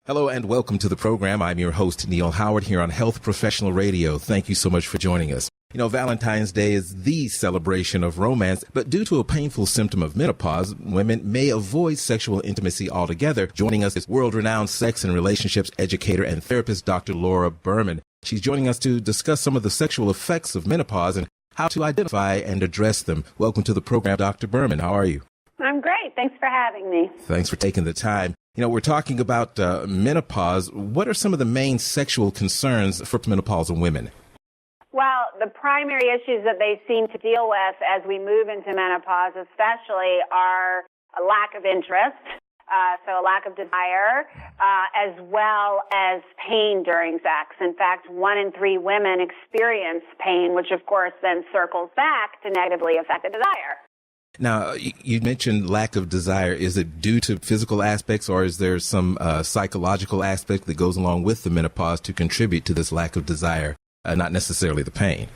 Hello and welcome to the program. I'm your host, Neal Howard, here on Health Professional Radio. Thank you so much for joining us. You know, Valentine's Day is the celebration of romance, but due to a painful symptom of menopause, women may avoid sexual intimacy altogether. Joining us is world-renowned sex and relationships educator and therapist, Dr. Laura Berman. She's joining us to discuss some of the sexual effects of menopause and how to identify and address them. Welcome to the program, Dr. Berman. How are you? I'm great. Thanks for having me. Thanks for taking the time. You know, we're talking about menopause. What are some of the main sexual concerns for menopausal women? Well, the primary issues that they seem to deal with as we move into menopause especially are a lack of interest, so a lack of desire, as well as pain during sex. In fact, 1 in 3 women experience pain, which of course then circles back to negatively affect the desire. Now, you mentioned lack of desire. Is it due to physical aspects, or is there some psychological aspect that goes along with the menopause to contribute to this lack of desire, not necessarily the pain?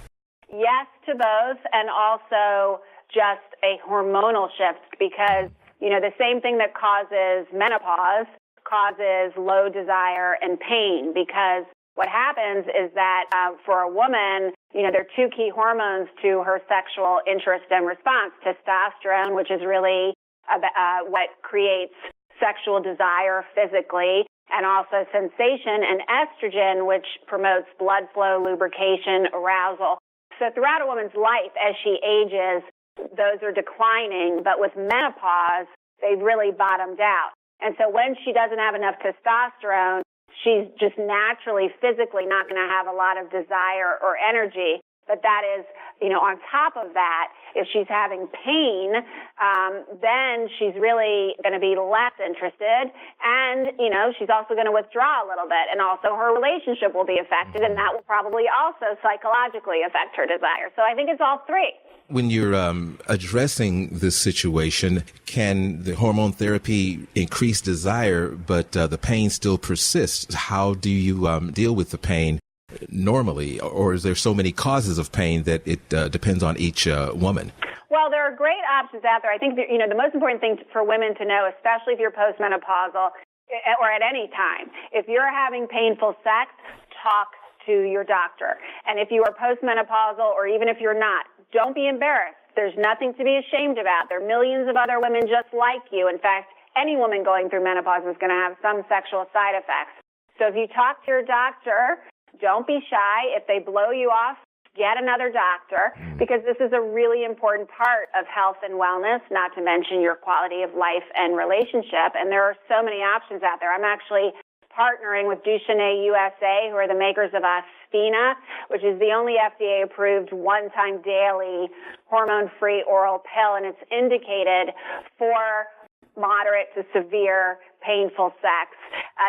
Yes to both, and also just a hormonal shift because, you know, the same thing that causes menopause causes low desire and pain because what happens is that for a woman, you know, there are 2 key hormones to her sexual interest and response. Testosterone, which is really what creates sexual desire physically, and also sensation, and estrogen, which promotes blood flow, lubrication, arousal. So throughout a woman's life, as she ages, those are declining, but with menopause, they've really bottomed out. And so when she doesn't have enough testosterone, she's just naturally, physically not going to have a lot of desire or energy. But that is, you know, on top of that, if she's having pain, then she's really going to be less interested. And, you know, she's also going to withdraw a little bit. And also her relationship will be affected. And that will probably also psychologically affect her desire. So I think it's all 3. When you're addressing this situation, can the hormone therapy increase desire, but the pain still persists? How do you deal with the pain normally? Or is there so many causes of pain that it depends on each woman? Well, there are great options out there. I think that, you know, the most important thing for women to know, especially if you're postmenopausal or at any time, if you're having painful sex, talk to your doctor. And if you are postmenopausal or even if you're not, don't be embarrassed. There's nothing to be ashamed about. There are millions of other women just like you. In fact, any woman going through menopause is going to have some sexual side effects. So if you talk to your doctor, don't be shy. If they blow you off, get another doctor because this is a really important part of health and wellness, not to mention your quality of life and relationship. And there are so many options out there. I'm actually partnering with Duchenne USA, who are the makers of Athena, which is the only FDA-approved one-time daily hormone-free oral pill, and it's indicated for moderate to severe painful sex.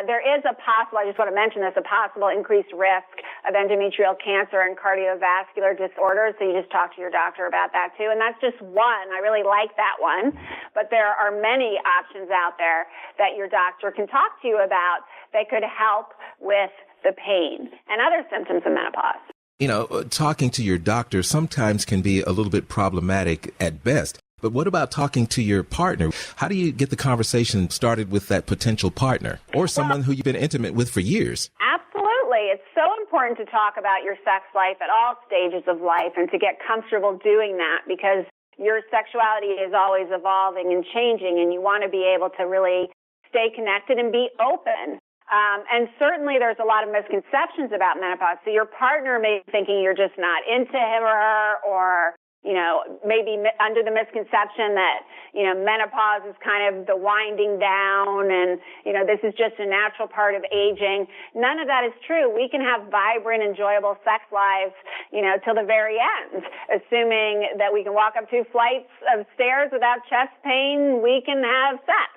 There is a possible, I just want to mention this, a possible increased risk of endometrial cancer and cardiovascular disorders, so you just talk to your doctor about that too. And that's just one. I really like that one. But there are many options out there that your doctor can talk to you about that could help with the pain and other symptoms of menopause. You know, talking to your doctor sometimes can be a little bit problematic at best. But what about talking to your partner? How do you get the conversation started with that potential partner or someone who you've been intimate with for years? Absolutely. It's so important to talk about your sex life at all stages of life and to get comfortable doing that because your sexuality is always evolving and changing and you want to be able to really stay connected and be open. And certainly there's a lot of misconceptions about menopause. So your partner may be thinking you're just not into him or her or you know, maybe under the misconception that, you know, menopause is kind of the winding down and, you know, this is just a natural part of aging. None of that is true. We can have vibrant, enjoyable sex lives, you know, till the very end. Assuming that we can walk up 2 flights of stairs without chest pain, we can have sex.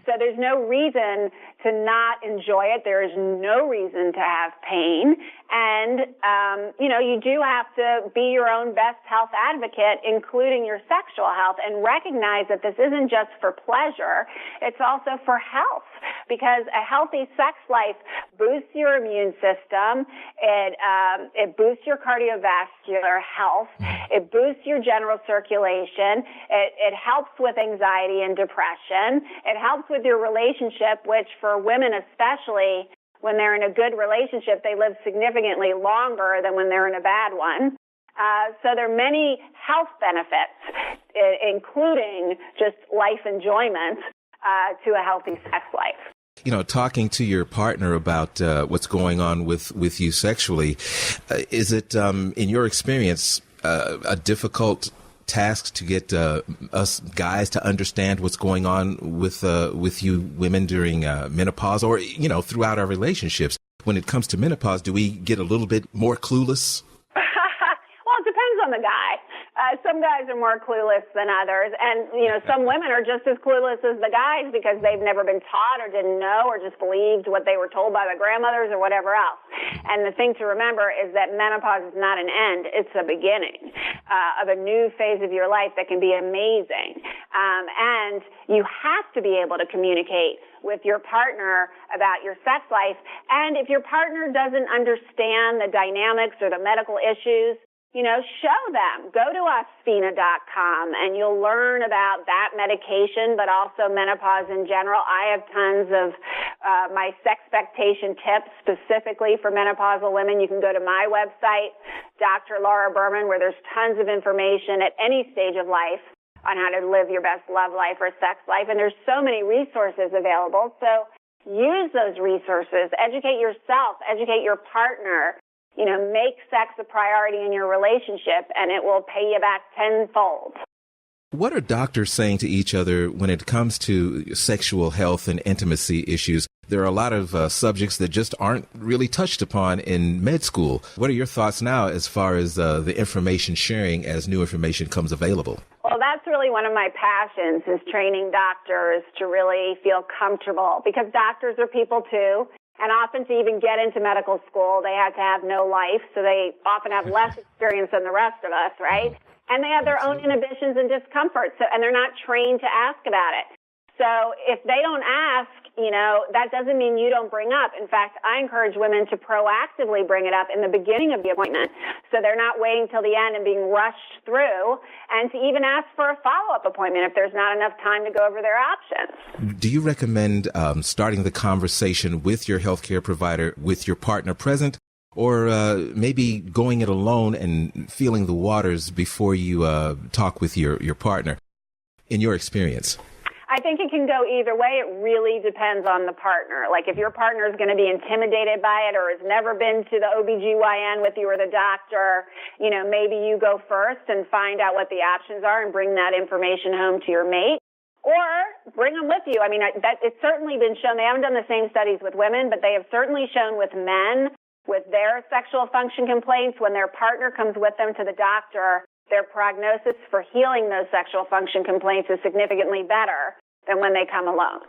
So there's no reason to not enjoy it. There is no reason to have pain. And, you know, you do have to be your own best health advocate, including your sexual health, and recognize that this isn't just for pleasure. It's also for health. because a healthy sex life boosts your immune system. It boosts your cardiovascular health. It boosts your general circulation. It helps with anxiety and depression. It helps with your relationship, which for women especially, when they're in a good relationship, they live significantly longer than when they're in a bad one. So there are many health benefits, including just life enjoyment, to a healthy sex life. You know, talking to your partner about what's going on with you sexually, is it, in your experience, a difficult task to get us guys to understand what's going on with you women during menopause, or, you know, throughout our relationships? When it comes to menopause, do we get a little bit more clueless? Well, it depends on the guy. Some guys are more clueless than others, and, you know, some women are just as clueless as the guys because they've never been taught or didn't know or just believed what they were told by their grandmothers or whatever else. And the thing to remember is that menopause is not an end. It's a beginning of a new phase of your life that can be amazing. And you have to be able to communicate with your partner about your sex life. And if your partner doesn't understand the dynamics or the medical issues, you know, show them. Go to Aspina.com and you'll learn about that medication, but also menopause in general. I have tons of my sexpectation tips specifically for menopausal women. You can go to my website, Dr. Laura Berman, where there's tons of information at any stage of life on how to live your best love life or sex life. And there's so many resources available. So use those resources. Educate yourself. Educate your partner. You know, make sex a priority in your relationship, and it will pay you back tenfold. What are doctors saying to each other when it comes to sexual health and intimacy issues? There are a lot of subjects that just aren't really touched upon in med school. What are your thoughts now as far as the information sharing as new information comes available? Well, that's really one of my passions, is training doctors to really feel comfortable, because doctors are people too. And often to even get into medical school, they had to have no life, so they often have less experience than the rest of us, right? And they have their own inhibitions and discomforts, and they're not trained to ask about it. So if they don't ask, you know, that doesn't mean you don't bring up. In fact, I encourage women to proactively bring it up in the beginning of the appointment, so they're not waiting till the end and being rushed through, and to even ask for a follow-up appointment if there's not enough time to go over their options. Do you recommend starting the conversation with your healthcare provider, with your partner present, or maybe going it alone and feeling the waters before you talk with your partner, in your experience? I think it can go either way. It really depends on the partner. Like, if your partner is going to be intimidated by it or has never been to the OBGYN with you or the doctor, you know, maybe you go first and find out what the options are and bring that information home to your mate. Or bring them with you. I mean, it's certainly been shown. They haven't done the same studies with women, but they have certainly shown with men with their sexual function complaints, when their partner comes with them to the doctor, their prognosis for healing those sexual function complaints is significantly better than when they come alone.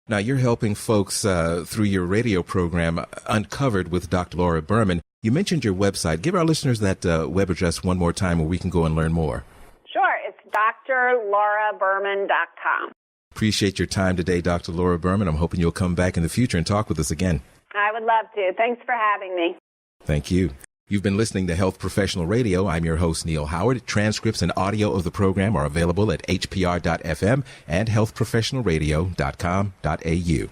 Now, you're helping folks through your radio program, Uncovered with Dr. Laura Berman. You mentioned your website. Give our listeners that web address one more time where we can go and learn more. Sure. It's drlauraberman.com. Appreciate your time today, Dr. Laura Berman. I'm hoping you'll come back in the future and talk with us again. I would love to. Thanks for having me. Thank you. You've been listening to Health Professional Radio. I'm your host, Neal Howard. Transcripts and audio of the program are available at hpr.fm and healthprofessionalradio.com.au.